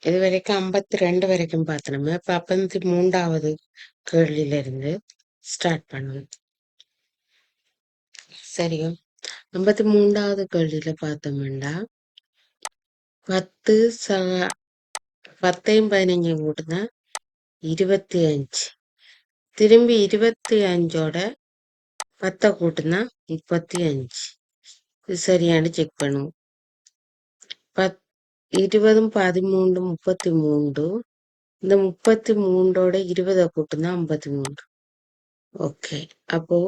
இது வரைக்கும் 52 வரைக்கும் பார்த்தோம். இப்ப 53வது கேள்வியில இருந்து ஸ்டார்ட் பண்ணுவோம். சரியா? 53வது கேள்வியில பார்த்தோம்னா 10 10யும் 15யும் கூட்டுனா 25. திரும்பி 25ஓட 10 கூட்டுனா 35. இது சரியானு செக் பண்ணுவோம். 20ம் 13ம் 33. இந்த 33ஓட 20 கூட்டுனா 53. ஓகே. அப்போ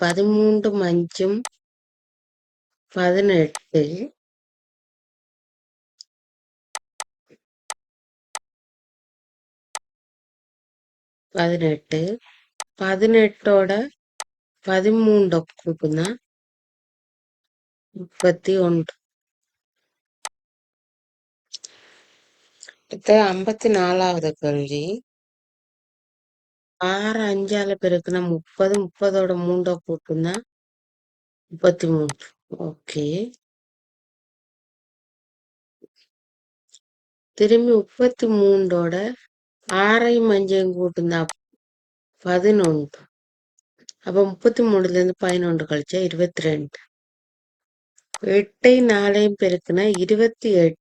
13ம் 5ம் 18. 18. 18ஓட 13 கூட்டுனா 31. அடுத்த 54வது கேள்வி. 6 5ஆல பெருக்குனா 30. 30ஓட 3 கூட்டுனா 33. ஓகே. திரும்பி 33ஓட 6ஐயும் 5ஐயும் கூட்டுனா 11. அப்ப 33ல இருந்து 11 கழிச்சா 22. 8ஐயும் 4ஐயும் பெருக்குனா 28.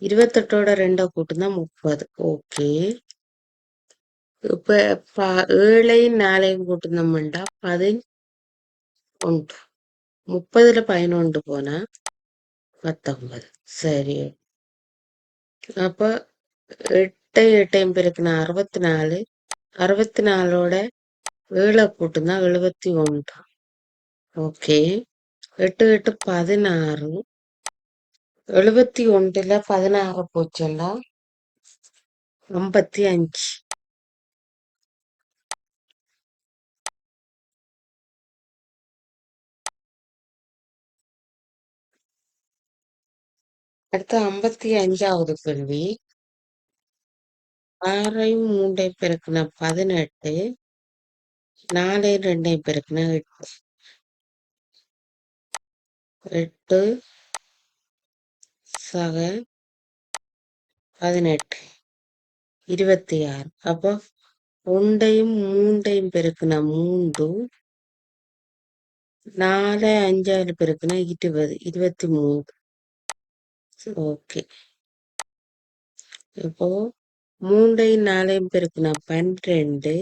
28ஓட 2 கூட்டுனா 30. ஓகே. இப்ப 7ஐயும் 4ஐயும் கூட்டுனோம்டா 11. 30ல 11 போனா 19. சரி. அப்ப 8ஐயும் பெருக்குனா 64. 64ஓட 7 கூட்டுனா 71. ஓகே. 8 8 16. 71ல 16 போச்சுன்னா 55. அடுத்து 55வது கேள்வி. 6ஐயும் 3ஐயும் பெருக்குனா 18. 4ஐயும் 2ஐயும் பெருக்குனா 8. 8 சக 18. 26. அப்போ 1ஐயும் 3ஐயும் பெருக்குனா 3. 4 5ஆல பெருக்குனா 20. 23. ஓகே. இப்போ 3ஐயும் 4ஐயும் பெருக்குனா 12.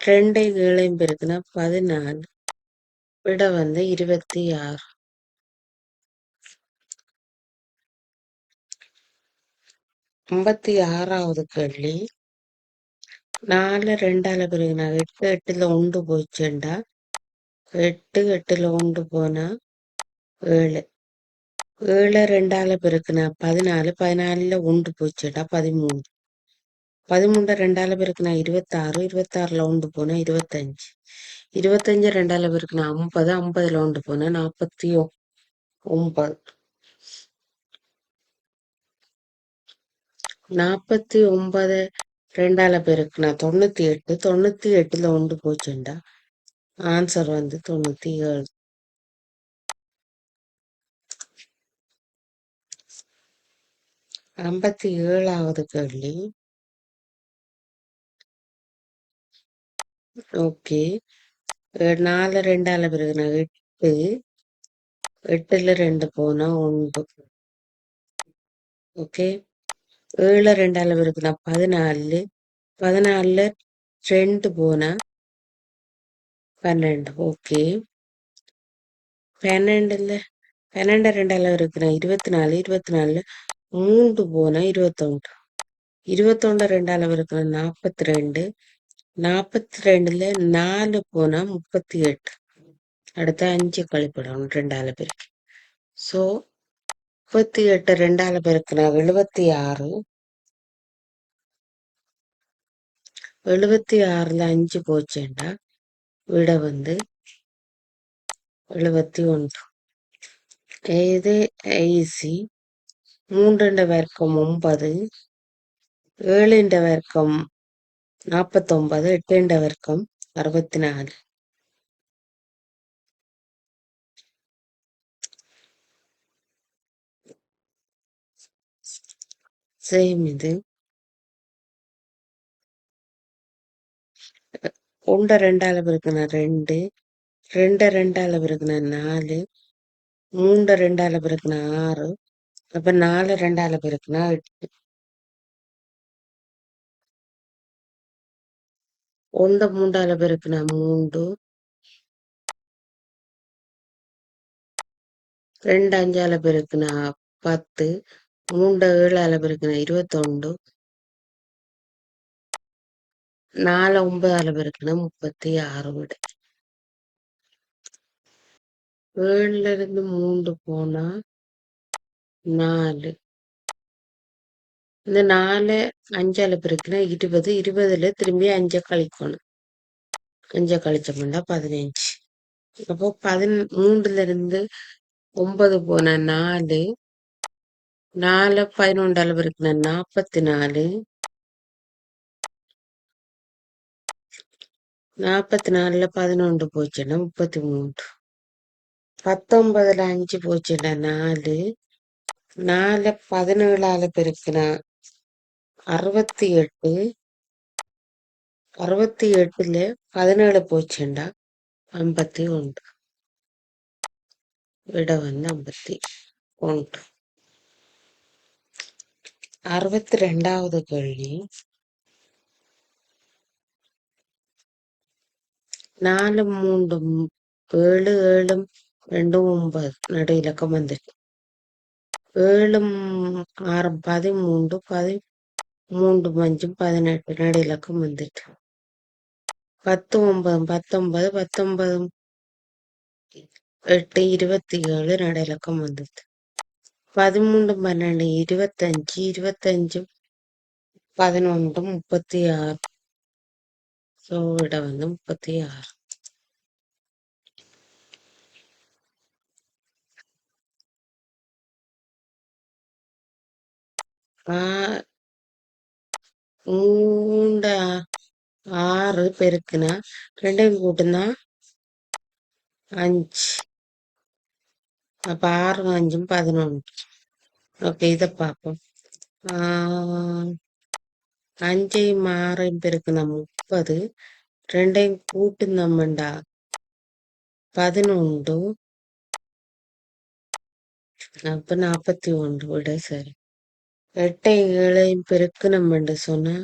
2ஐயும் 7ஐயும் பெருக்குனா 14. விட 26. 56வது கேள்வி. 4 2ஆல பெருக்குனா 8. 8ல 1 போச்சுண்டா 8. 8ல 1 போனா 7. 7 2ஆல பெருக்குனா 14. 14ல 1 போச்சுண்டா 13. 13 2ஆல பெருக்குனா 26. 26ல 1 போனா 25. 25 2ஆல பெருக்குனா 50. 50ல 1 போனா 49. 49 2ஆல பெருக்குனா 98. 98ல 1 போச்சுண்டா ஆன்சர் 97. 57வது கேள்வி. ஓகே. 4 2ஆல பெருக்குனா 8. 8ல 2 போனா 1. ஓகே. 7 2ஆல பெருக்குனா 14. 14ல 2 போனா 12. ஓகே. 12 2ஆல பெருக்குனா 24. 24ல 3 போனா 21. 21 2ஆல பெருக்குனா 42. 42ல 4 போனா 38. அடுத்த 5 கழிப்பிடணும் 2ஆல பெருக்கு. ஸோ 38 2ஆல பெருக்குனா 76. 76ல 5 போச்சுண்டா விட 71. இது ஈஸி. 3 வர்க்கம் 9. 7 வர்க்கம் 49. 8 வர்க்கம் 64. சேம் இது. ஒண்ட ரெண்டால பெருக்குனா 2, 2 ரெண்டால பெருக்குனா 4, 3 ரெண்டால பெருக்குனா 6, அப்ப 4 ரெண்டால பெருக்குனா 8. 1 3ஆல பெருக்குனா 3, 2 5ஆல பெருக்குனா 10, 3 7ஆல பெருக்குனா 21, 4 9ஆல பெருக்குனா 36 விட. 7ல இருந்து 3 போனா 4. இந்த 4 5ஆல பெருக்குனா 20, 20ல திரும்பி 5 கழிக்கணும். 5 கழிச்சோம்னா 15. அப்போ 3ல இருந்து 9 போன 4, 4 11ஆல பெருக்குனா 44, 44ல 11 போச்சுன்னா 33. 19ல 5 போச்சுன்னா 4, 4 17ஆல பெருக்குனா 68, 68ல 17 போச்சுண்டா 51. விட வந்து 51. 62வது கேள்வி. 4 3 7, 7 2 9 நடு இலக்கம் வந்துருக்கு. 7 6 13, 13 5 18 நடு இலக்கம் வந்துட்டு. 10 9 19, 19 8 27 நடு இலக்கம் வந்துட்டு. 13 12 25, 25 11 36. ஸோ விட வந்து 36. ஆ 3 6 பெருக்குனா 2 கூட்டுனா 5. அப்ப 6 5 11. ஓகே, இதை பார்ப்போம். 5 6 பெருக்குனா 30, 2 கூட்டுனோம்டா 11, அப்ப 41 விட சரி. 8 7 பெருக்குனோம்னு சொன்னா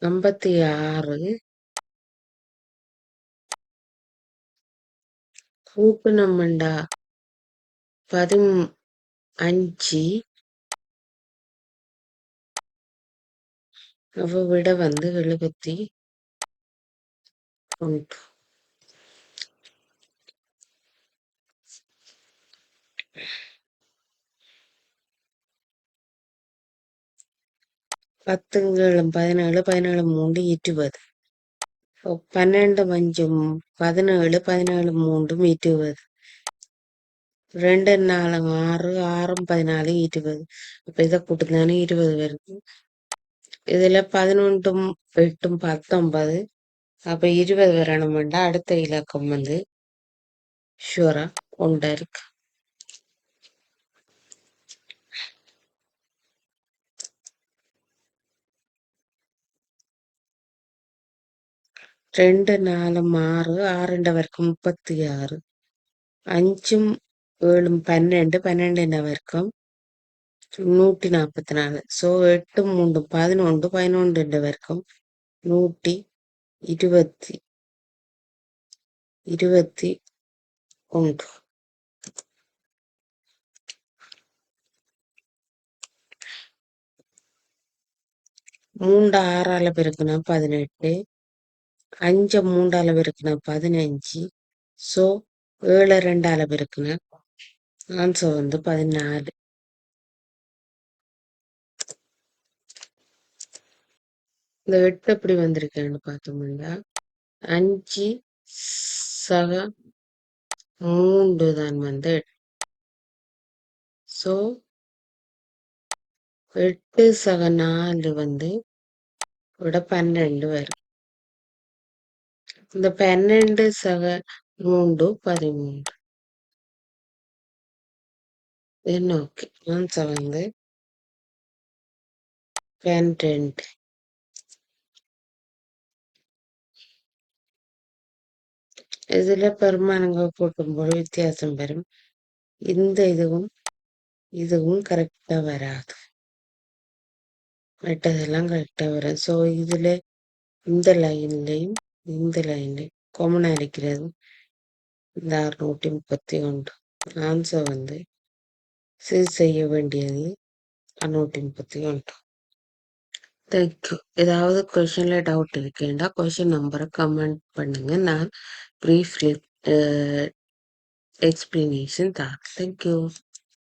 56, கூட்டுனோம்டா 15, அப்ப விட வந்து 71. 10 17 17 3 20. 12 5 17 17 3 20. 2 4 6 6 14 20. அப்ப இதை கூட்டுனாலே 20 வருது. இதுல 11 8 19. அப்ப 20 வரணும்டா அடுத்த இலக்கம் வந்து ஷூரா ஒன்றா இருக்கு. 2 4 6 6 வரைக்கும் 36. 5 7 12 12 வரைக்கும் 144. ஸோ 8 3 11 11 வரைக்கும் 121. 3 6ஆல பெருக்குனா 18, 5 3ஆல பெருக்குனா 15. ஸோ 7 2ஆல பெருக்குனா ஆன்சர் வந்து 14. இந்த 8 எப்படி வந்திருக்கேன்னு பார்த்தோம்னா 5 சக 3 தான் வந்து. ஸோ 8 சக 4 வந்து விட 12 வரும். இந்த 12 சக 3 13. Then okay. ஆன்சர் வந்து 12. இதுல பெருமானங்கள் கூட்டும்போது வித்தியாசம் வரும். இந்த இதுவும் கரெக்டா வராது. மற்றதெல்லாம் கரெக்டா வரும். ஸோ இதுல இந்த லைன்லயும் இந்த லைன்லயும் காமனா இருக்கிறது இந்த 631. ஆன்சர் வந்து சரி செய்ய வேண்டியது 631. தேங்க்யூ. ஏதாவது கொஷின்ல டவுட் இருக்கேன்டா கொஷின் நம்பரை கமெண்ட் பண்ணுங்க. நான் ப்ரீஃப் எக்ஸ்பிளனேஷன் தரேன். தேங்க்யூ.